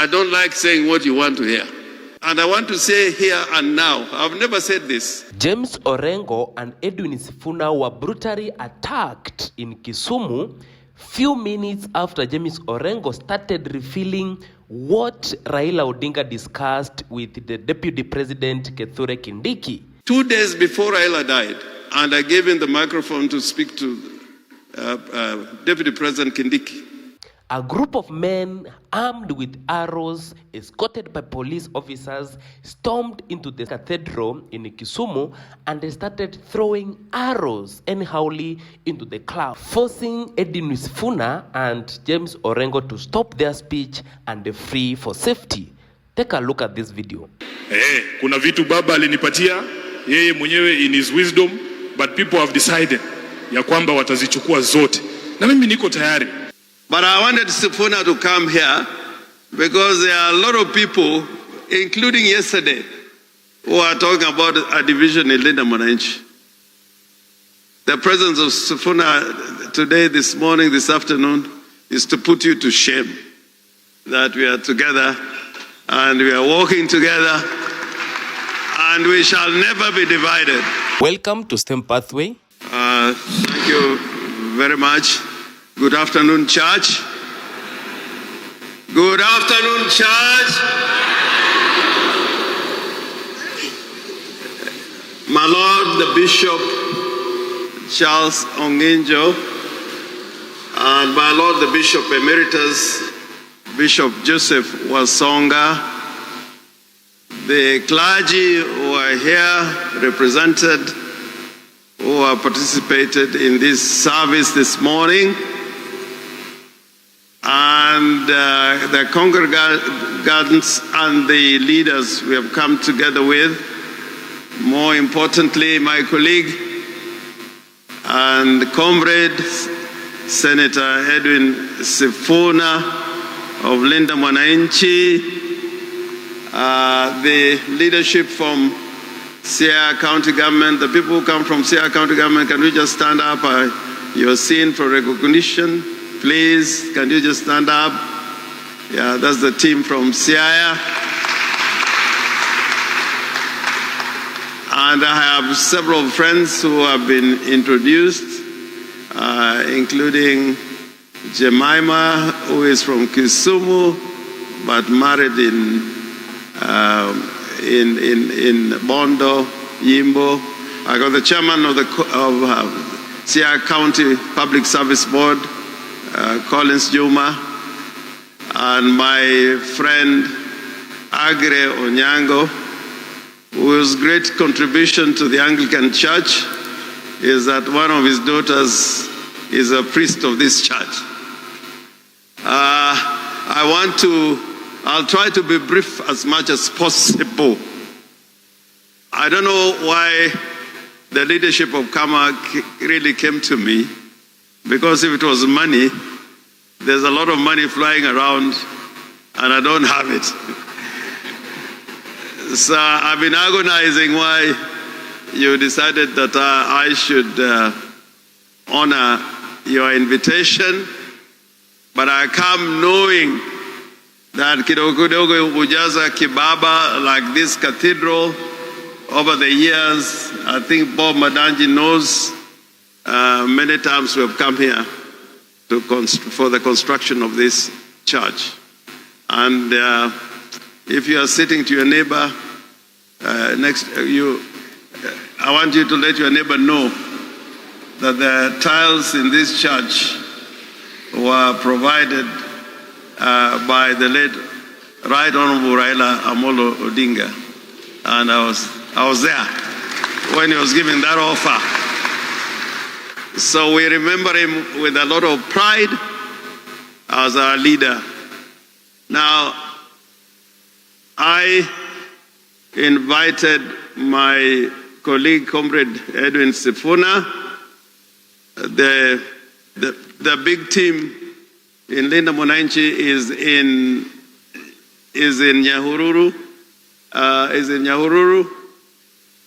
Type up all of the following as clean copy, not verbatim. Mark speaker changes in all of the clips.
Speaker 1: I don't like saying what you want to hear. And I want to say here and now, I've never said this.
Speaker 2: James Orengo and Edwin Sifuna were brutally attacked in Kisumu few minutes after James Orengo started revealing what Raila Odinga discussed with the Deputy President Kithure Kindiki.
Speaker 1: 2 days before Raila died, and I gave him the microphone to speak to Deputy President Kindiki.
Speaker 2: A group of men armed with arrows, escorted by police officers, stormed into the cathedral in Kisumu and they started throwing arrows anyhowly into the crowd, forcing Edwin Sifuna and James Orengo to stop their speech and flee for safety. Take a look at this video.
Speaker 3: Kuna vitu baba alinipatia yeye mwenyewe in his wisdom, but people have decided ya kwamba watazichukua zote. Na mimi niko tayari.
Speaker 1: But I wanted Sifuna to come here because there are a lot of people, including yesterday, who are talking about a division in Linda Mwananchi. The presence of Sifuna today, this morning, this afternoon, is to put you to shame that we are together and we are walking together and we shall never be divided.
Speaker 2: Welcome to STEM Pathway.
Speaker 1: Thank you very much. Good afternoon, church. Good afternoon, church. My Lord, the Bishop Charles Onginjo, and my Lord, the Bishop Emeritus, Bishop Joseph Wasonga, the clergy who are here represented, who have participated in this service this morning, and the congregants and the leaders we have come together with. More importantly, my colleague and comrade, Senator Edwin Sifuna of Linda Mwananchi, the leadership from Siaya County Government, the people who come from Siaya County Government, can we just stand up? You're seen for recognition. Please, can you just stand up? Yeah, that's the team from Siaya. And I have several friends who have been introduced, including Jemima, who is from Kisumu, but married in Bondo, Yimbo. I got the chairman of Siaya County Public Service Board, Collins Juma, and my friend Agre Onyango, whose great contribution to the Anglican Church is that one of his daughters is a priest of this church. I'll try to be brief as much as possible. I don't know why the leadership of Kama really came to me, because if it was money, there's a lot of money flying around and I don't have it. So I've been agonizing why you decided that I should honor your invitation, but I come knowing that kidogo ujaza kibaba like this cathedral over the years. I think Bob Madanji knows many times we have come here for the construction of this church. And if you are sitting to your neighbor next to you, I want you to let your neighbor know that the tiles in this church were provided by the late Right Honorable Raila Amolo Odinga. And I was there when he was giving that offer. So we remember him with a lot of pride as our leader. Now, I invited my colleague, comrade Edwin Sifuna, the big team in Linda Mwananchi is in Nyahururu,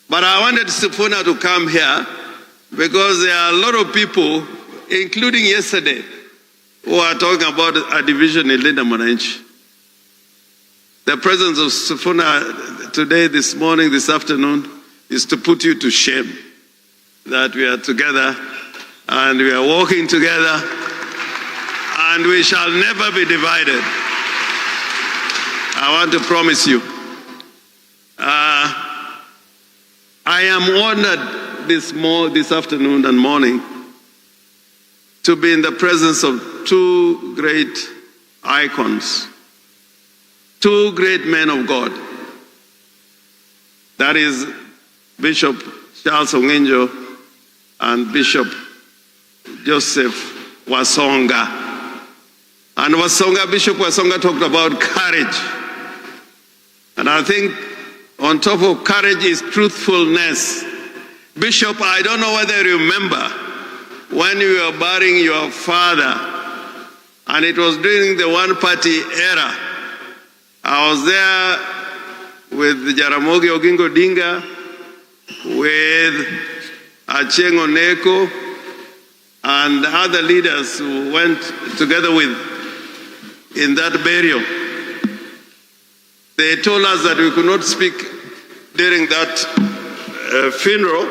Speaker 1: But I wanted Sifuna to come here because there are a lot of people, including yesterday, who are talking about a division in Linda Mwananchi. The presence of Sifuna today, this morning, this afternoon, is to put you to shame that we are together and we are walking together and we shall never be divided. I want to promise you. I am honored this afternoon and morning to be in the presence of two great icons, two great men of God. That is Bishop Charles Orengo and Bishop Joseph Wasonga. And Bishop Wasonga talked about courage. And I think on top of courage is truthfulness. Bishop, I don't know whether you remember when you were burying your father, and it was during the one-party era. I was there with Jaramogi Oginga Odinga, with Achieng' Oneko, and other leaders who went together with in that burial. They told us that we could not speak during that funeral,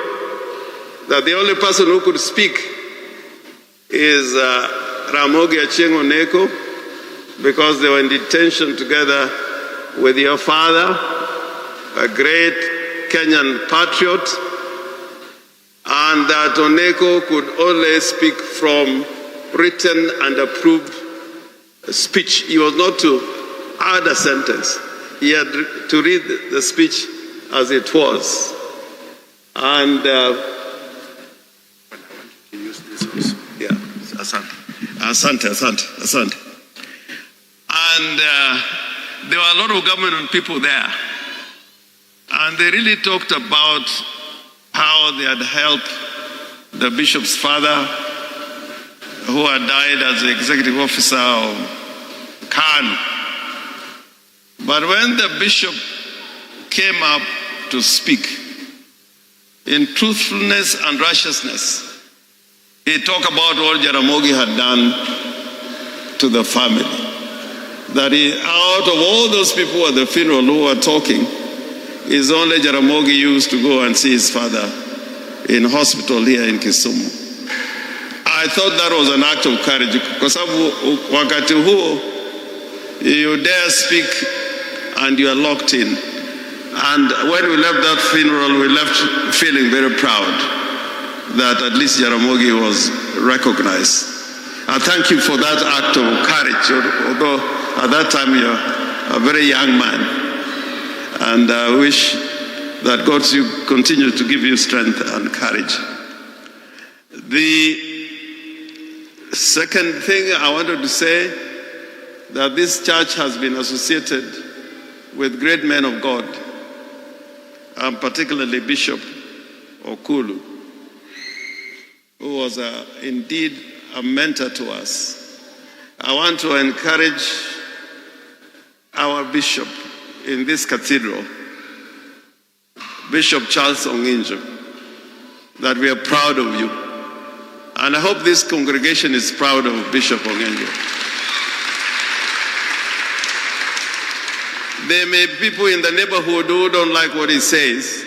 Speaker 1: that the only person who could speak is Ramogi Achieng' Oneko, because they were in detention together with your father, a great Kenyan patriot, and that Oneko could only speak from written and approved speech. He was not to add a sentence. He had to read the speech as it was. And yeah, asante. And there were a lot of government people there. And they really talked about how they had helped the bishop's father, who had died as the executive officer of Khan. But when the bishop came up to speak in truthfulness and righteousness, he talked about what Jaramogi had done to the family. That out of all those people at the funeral who were talking, it's only Jaramogi used to go and see his father in hospital here in Kisumu. I thought that was an act of courage, kwa sababu wakati huo you dare speak and you are locked in. And when we left that funeral, we left feeling very proud that at least Jaramogi was recognized. I thank you for that act of courage, although at that time you're a very young man. And I wish that God should continue to give you strength and courage. The second thing I wanted to say, that this church has been associated with great men of God, and particularly Bishop Okulu, who was indeed a mentor to us. I want to encourage our bishop in this cathedral, Bishop Charles Orengo, that we are proud of you. And I hope this congregation is proud of Bishop Orengo. There may be people in the neighborhood who don't like what he says,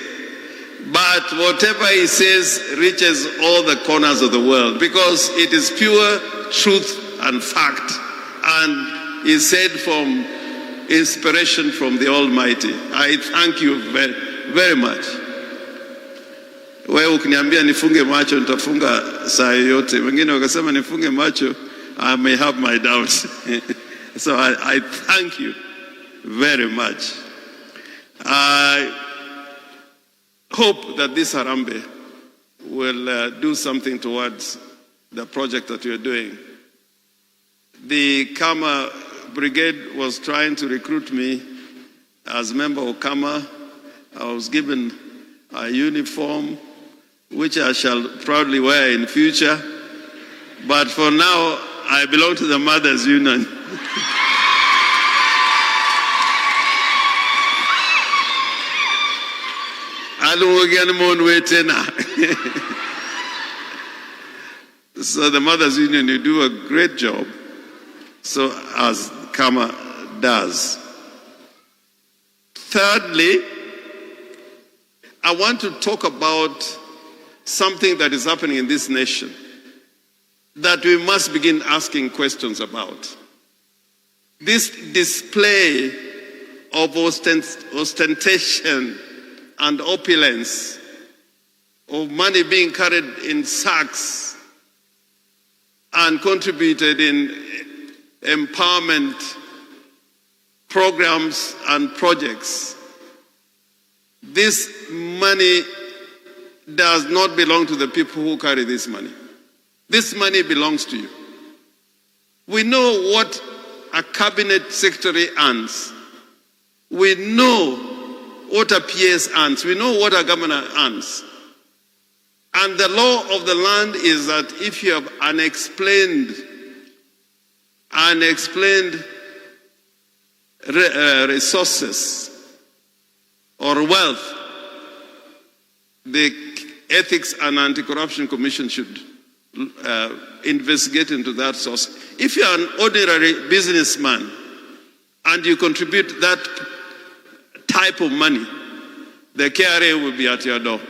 Speaker 1: but whatever he says reaches all the corners of the world, because it is pure truth and fact, and is said from inspiration from the Almighty. I thank you very, very much. Wewe ukiniambia nifunge macho, nitafunga saa yote. Wengine wakasema nifunge macho, I may have my doubts. So I thank you very much. I hope that this Harambee will do something towards the project that you're doing. The Kama Brigade was trying to recruit me as member of Kama. I was given a uniform, which I shall proudly wear in future. But for now, I belong to the Mothers Union. So the Mothers Union, you do a great job. So as Kama does. Thirdly, I want to talk about something that is happening in this nation that we must begin asking questions about. This display of ostentation and opulence, of money being carried in sacks and contributed in empowerment programs and projects. This money does not belong to the people who carry this money. This money belongs to you. We know what a cabinet secretary earns. We know what a PS earns. We know what a governor earns. And the law of the land is that if you have unexplained resources or wealth, the Ethics and Anti-Corruption Commission should investigate into that source. If you are an ordinary businessman and you contribute that type of money, the KRA will be at your door.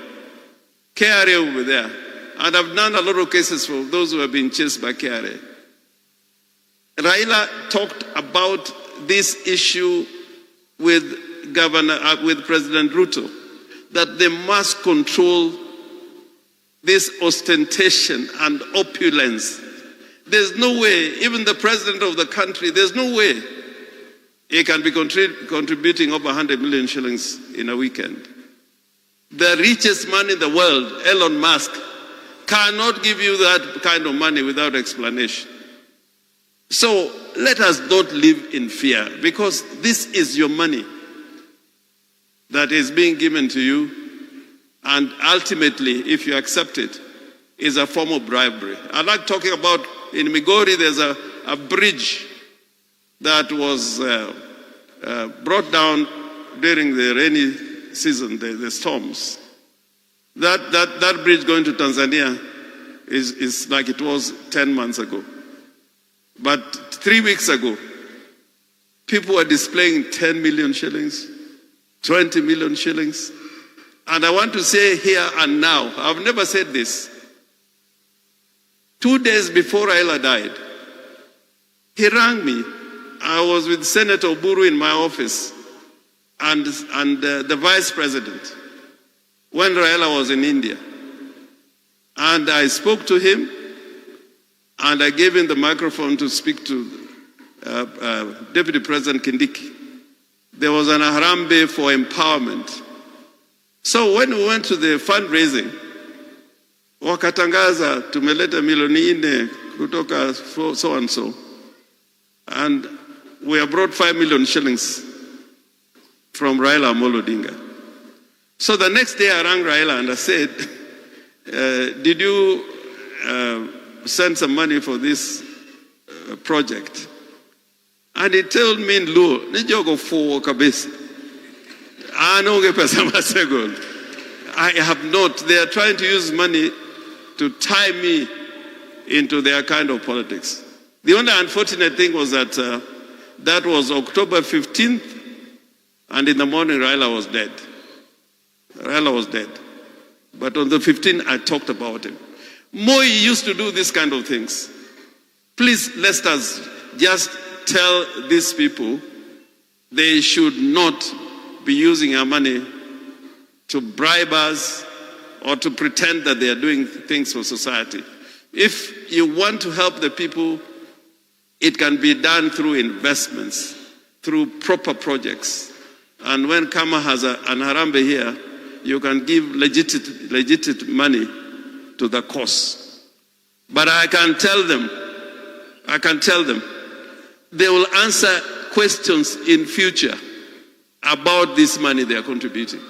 Speaker 1: KRA will be there. And I've done a lot of cases for those who have been chased by KRA. Raila talked about this issue with President Ruto, that they must control this ostentation and opulence. There's no way, even the president of the country, there's no way he can be contributing over 100 million shillings in a weekend. The richest man in the world, Elon Musk, cannot give you that kind of money without explanation. So let us not live in fear, because this is your money that is being given to you, and ultimately, if you accept it, is a form of bribery. I like talking about, in Migori, there's a bridge that was brought down during the rainy season, the storms. That bridge going to Tanzania is like it was 10 months ago. But 3 weeks ago, people were displaying 10 million shillings, 20 million shillings. And I want to say here and now, I've never said this. 2 days before Raila died, he rang me. I was with Senator Oburu in my office and the vice president when Raila was in India. And I spoke to him and I gave him the microphone to speak to Deputy President Kindiki. There was an Harambee for empowerment. So when we went to the fundraising, wakatangaza tumeleta milioni 4 kutoka so and so. And we have brought 5 million shillings from Raila Amolo Odinga. So the next day I rang Raila and I said, did you send some money for this project? And he told me in Luo, nijogo for kabisa. I have not. They are trying to use money to tie me into their kind of politics. The only unfortunate thing was that that was October 15th, and in the morning Raila was dead. Raila was dead. But on the 15th, I talked about him. Moi used to do this kind of things. Please, let us just tell these people they should not be using our money to bribe us or to pretend that they are doing things for society. If you want to help the people, it can be done through investments, through proper projects. And when Kama has an Harambee here, you can give legit money to the cause. But I can tell them, they will answer questions in future about this money they are contributing.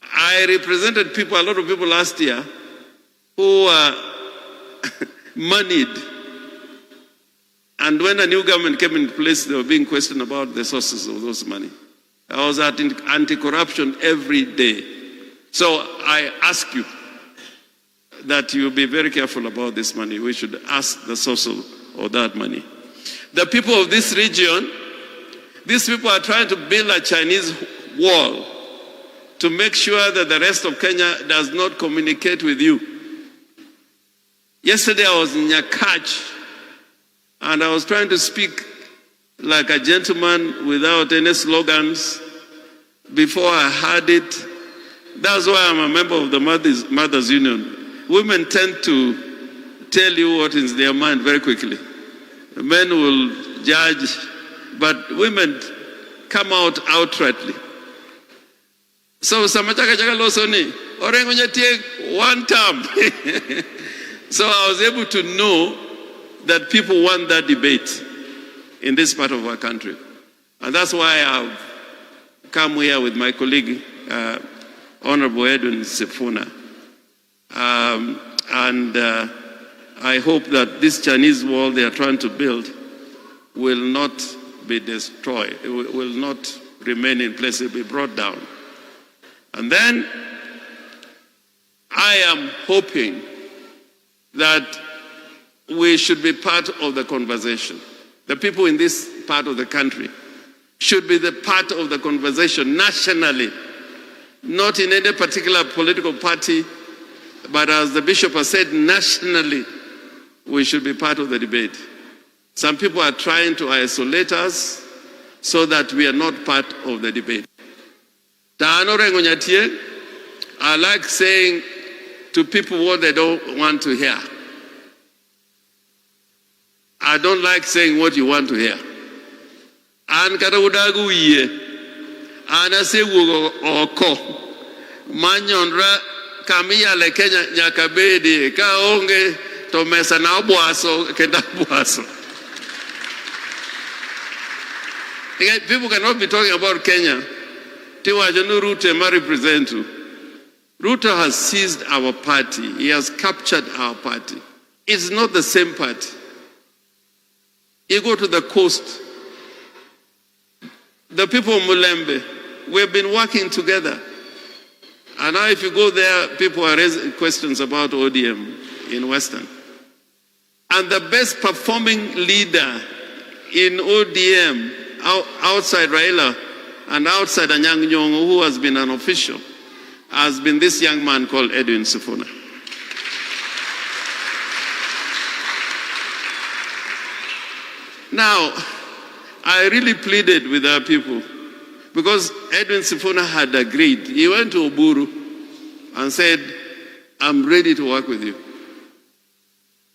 Speaker 1: I represented people, a lot of people last year, who were moneyed. And when a new government came into place, they were being questioned about the sources of those money. I was at anti-corruption every day. So I ask you that you be very careful about this money. We should ask the source of that money. The people of this region, These people are trying to build a Chinese wall to make sure that the rest of Kenya does not communicate with you. Yesterday I was in Nyakach and I was trying to speak like a gentleman without any slogans. Before I heard it, that's why I'm a member of the Mothers Union. Women tend to tell you what is in their mind very quickly. Men will judge, but women come out outrightly. So Samachaka Chaka Losoni, Orengo take one term. So I was able to know that people want that debate in this part of our country. And that's why I've come here with my colleague, Honorable Edwin Sifuna. I hope that this Chinese wall they are trying to build will not be destroyed. It will not remain in place, it will be brought down. And then I am hoping that we should be part of the conversation. The people in this part of the country should be the part of the conversation nationally, not in any particular political party, but as the bishop has said, nationally, we should be part of the debate. Some people are trying to isolate us so that we are not part of the debate. I like saying to people what they don't want to hear. I don't like saying what you want to hear. An kataudagu ye, ana se wugo oko, manyonra kamia le Kenya nyakabedi ka onge to mesa na buaso kenda buaso. People cannot be talking about Kenya. Tiwa Janu Ruto ma represent you. Ruto has seized our party. He has captured our party. It's not the same party. You go to the coast. The people of Mulembe, we've been working together. And now if you go there, people are raising questions about ODM in Western. And the best performing leader in ODM, outside Raila and outside Anyang' Nyong'o, who has been an official, has been this young man called Edwin Sifuna. Now, I really pleaded with our people because Edwin Sifuna had agreed. He went to Oburu and said, I'm ready to work with you,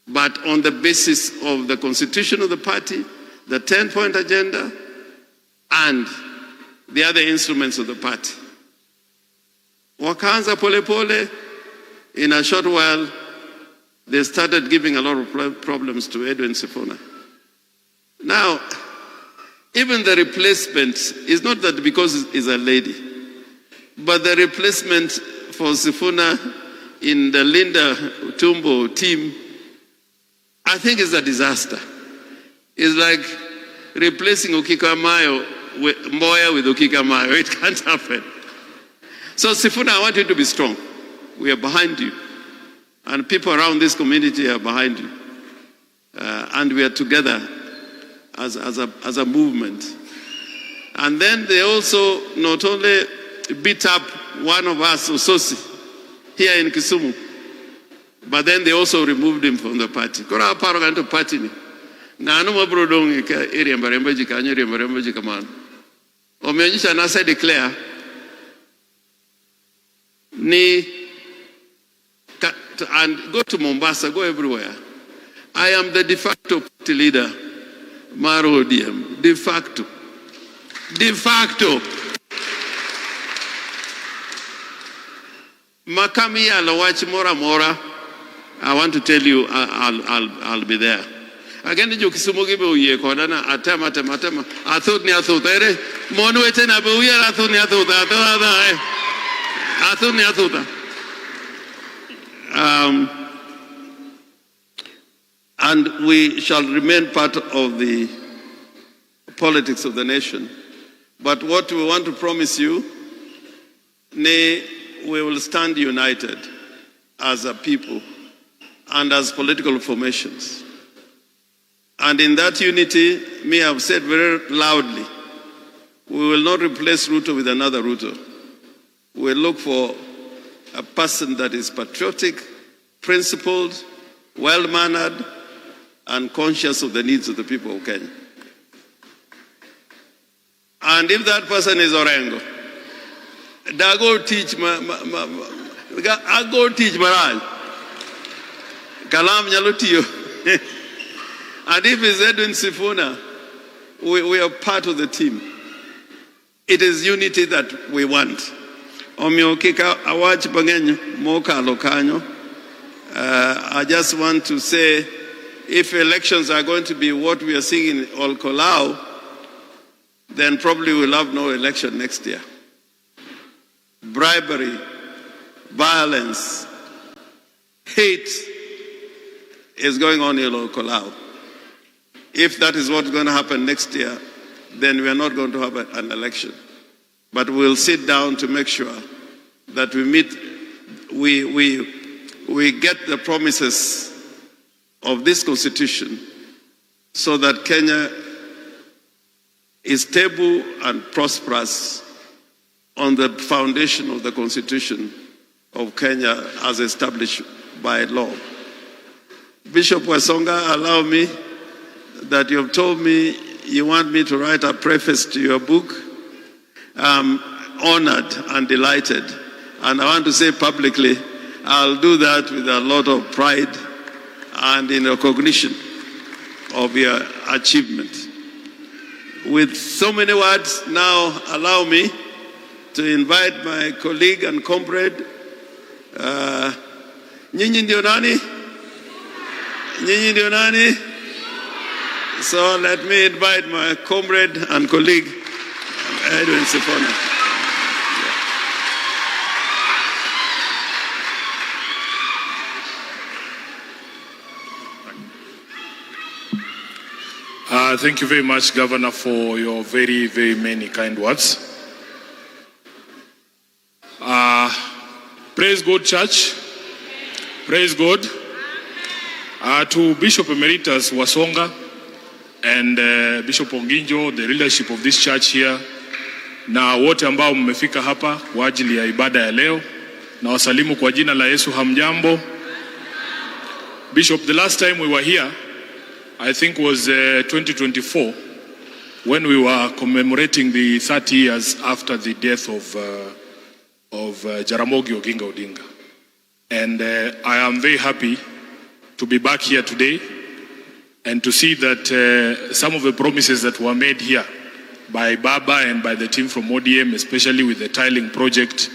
Speaker 1: but on the basis of the constitution of the party, the 10-point agenda, and the other instruments of the party. Wakaanza pole pole, in a short while, they started giving a lot of problems to Edwin Sifuna. Now, even the replacement is not that because he's a lady, but the replacement for Sifuna in the Linda Tumbo team, I think is a disaster. It's like replacing Mboya with Okikamayo. It can't happen. So Sifuna, I want you to be strong. We are behind you. And people around this community are behind you. And we are together as a movement. And then they also not only beat up one of us, Ososi, here in Kisumu, but then they also removed him from the party. Kora paroganto party ni. Na anu mabrodong ika area mbarembaji kanyo area mbarembaji kamano. Omeonyesha nasa declare and go to Mombasa, go everywhere. I am the de facto party leader, Maro ODM, de facto. De facto. Makami alawachi mora. I want to tell you, I'll be there. Again, you Kisumu give you kodana atema. I thought ni ere monu etena be uya I thought ni and we shall remain part of the politics of the nation. But what we want to promise you, we will stand united as a people and as political formations. And in that unity, me have said very loudly We will not replace Ruto with another Ruto. We will look for a person that is patriotic, principled, well-mannered, and conscious of the needs of the people of Kenya. And if that person is Orengo, I go teach Maral. Kalam Nyalutiyo. And if it's Edwin Sifuna, we are part of the team. It is unity that we want. I just want to say, if elections are going to be what we are seeing in Olkolao, then probably we'll have no election next year. Bribery, violence, hate is going on in Olkolao. If that is what's going to happen next year, then we are not going to have an election. But we'll sit down to make sure that we get the promises of this constitution so that Kenya is stable and prosperous on the foundation of the constitution of Kenya as established by law. Bishop Wasonga, allow me that you have told me you want me to write a preface to your book. I'm honored and delighted. And I want to say publicly, I'll do that with a lot of pride and in recognition of your achievement. With so many words, now allow me to invite my colleague and comrade, Nyinyi ndio nani? Nyinyi ndio nani? So let me invite my comrade and colleague, Edwin Sifuna.
Speaker 3: Thank you very much, Governor, for your very, very many kind words. Praise God, Church. Praise God. To Bishop Emeritus Wasonga and Bishop Onginjo, the leadership of this church here, na wote ambao mmefika hapa kwa ajili ya ibada ya leo, na wasalimu kwa jina la Yesu. Hamjambo. Bishop, the last time we were here, I think was 2024, when we were commemorating the 30 years after the death of Jaramogi Oginga Odinga. And I am very happy to be back here today and to see that some of the promises that were made here by Baba and by the team from ODM, especially with the tiling project,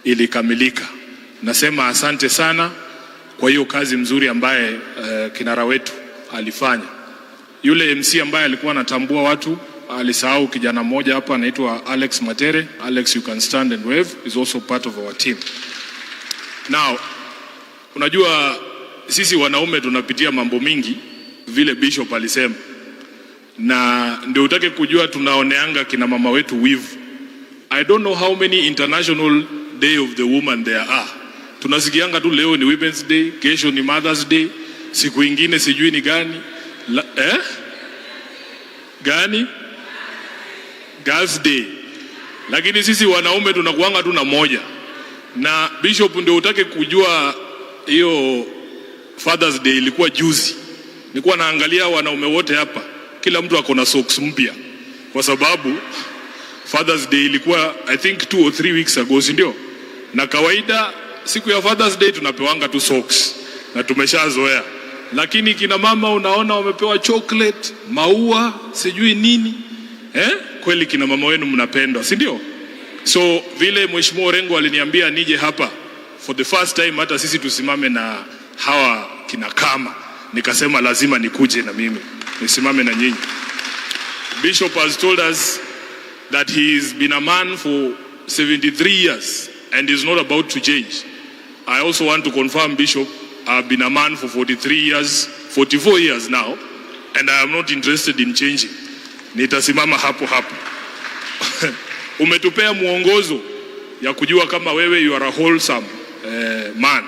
Speaker 3: ilikamilika. Nasema asante sana kwa hiyo kazi mzuri ambaye kinara wetu alifanya. Yule MC ambaye alikuwa anatambua watu, alisahau kijana mmoja hapa anaitwa Alex Matere. Alex, you can stand and wave, is also part of our team. Now, unajua sisi wanaume tunapitia mambo mingi vile Bishop alisema. Na ndio utake kujua tunaoneanga kina mama wetu wivu. I don't know how many international day of the woman there are. Tunasikianga tu leo ni Women's Day, kesho ni Mother's Day, siku ingine sijui ni gani. Gani? Girls Day. Lakini sisi wanaume tunakuanga tu na moja. Na Bishop ndio utake kujua hiyo Father's Day ilikuwa juzi. Nilikuwa naangalia wanaume wote hapa, kila mtu ako na socks mpya. Kwa sababu Father's Day ilikuwa I think 2 or 3 weeks ago, si ndio? Na kawaida siku ya Father's Day tunapewanga tu socks na tumeshazoea. Lakini kina mama unaona wamepewa chocolate, maua, sijui nini. Kweli kina mama wenu mnapendwa, si ndio? So vile Mheshimiwa Orengo aliniambia nije hapa for the first time hata sisi tusimame na hawa kina kama, nikasema lazima nikuje na mimi nisimame na nyinyi. Bishop has told us that he has been a man for 73 years and is not about to change. I also want to confirm, Bishop, I've been a man for 44 years now, and I am not interested in changing. Nitasimama hapo hapo. Umetupea muongozo ya kujua kama wewe you are a wholesome man.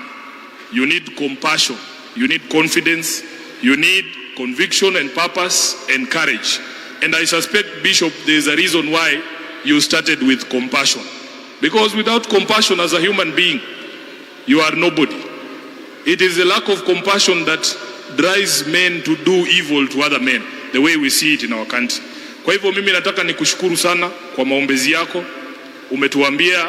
Speaker 3: You need compassion, you need confidence, you need conviction and purpose and courage. And I suspect, Bishop, there is a reason why you started with compassion. Because without compassion as a human being, you are nobody. It is the lack of compassion that drives men to do evil to other men, the way we see it in our country. Kwa hivyo mimi nataka nikushukuru sana kwa maombezi yako. Umetuambia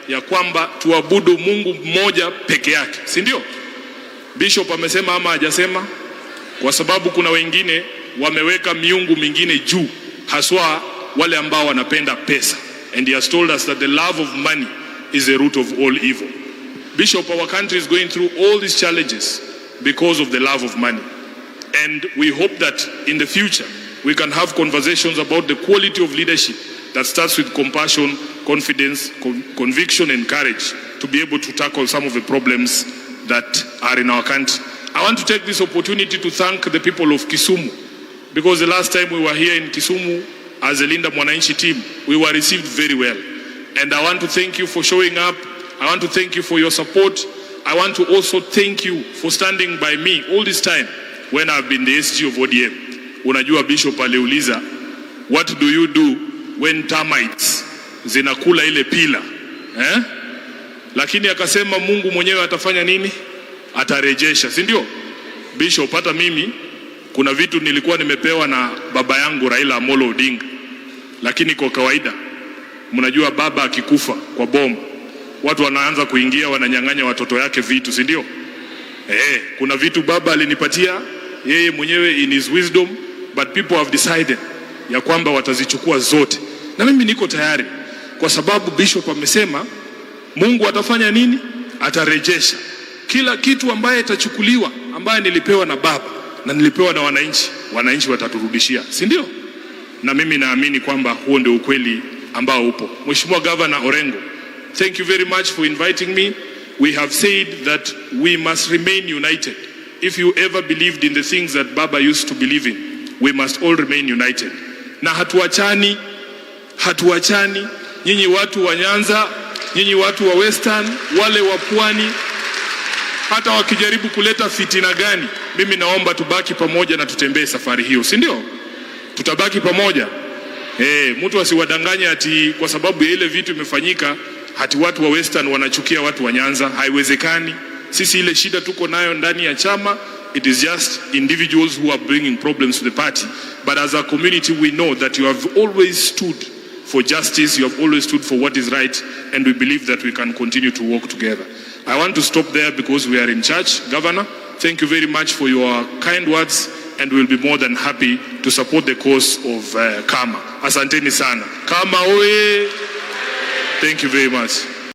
Speaker 3: ya kwamba tuabudu Mungu mmoja peke yake, si ndio? Bishop amesema ama hajasema? Kwa sababu kuna wengine wameweka miungu mingine juu, haswa wale ambao wanapenda pesa. And he has told us that the love of money is the root of all evil. Bishop, our country is going through all these challenges because of the love of money. And we hope that in the future we can have conversations about the quality of leadership that starts with compassion, confidence, conviction and courage to be able to tackle some of the problems that are in our country. I want to take this opportunity to thank the people of Kisumu, because the last time we were here in Kisumu as a Linda Mwananchi team, we were received very well. And I want to thank you for showing up. I want to thank you for your support. I want to also thank you for standing by me all this time when I've been the SG of ODM. Unajua Bishop aliuliza, what do you do when termites zinakula ile pila? Lakini akasema Mungu mwenyewe atafanya nini? Atarejesha, si ndio? Bishop, hata mimi kuna vitu nilikuwa nimepewa na baba yangu Raila Amolo Odinga. Lakini kwa kawaida, mnajua baba akikufa kwa bomu, watu wanaanza kuingia wananyang'anya watoto yake vitu, si ndio? Kuna vitu baba alinipatia yeye mwenyewe in his wisdom, but people have decided ya kwamba watazichukua zote. Na mimi niko tayari, kwa sababu Bishop amesema Mungu atafanya nini? Atarejesha kila kitu ambaye itachukuliwa, ambaye nilipewa na baba na nilipewa na wananchi, wananchi wataturudishia, si ndio? Na mimi naamini kwamba huo ndio ukweli ambao upo. Mheshimiwa Governor Orengo, thank you very much for inviting me. We have said that we must remain united. If you ever believed in the things that Baba used to believe in, we must all remain united. Na hatuachani. Nyinyi watu wa Nyanza, nyinyi watu wa Western, wale wa Pwani, hata wakijaribu kuleta fitina gani, mimi naomba tubaki pamoja na tutembee safari hiyo, si ndio? Tutabaki pamoja. Mtu asiwadanganye ati kwa sababu ya ile vitu imefanyika hati watu wa Western wanachukia watu wa Nyanza. Haiwezekani. Sisi ile shida tuko nayo ndani ya chama, it is just individuals who are bringing problems to the party. But as a community, we know that you have always stood for justice, you have always stood for what is right, and we believe that we can continue to work together. I want to stop there because we are in church. Governor, thank you very much for your kind words, and we'll be more than happy to support the cause of Kama. Asanteni sana. Kama oye! Thank you very much.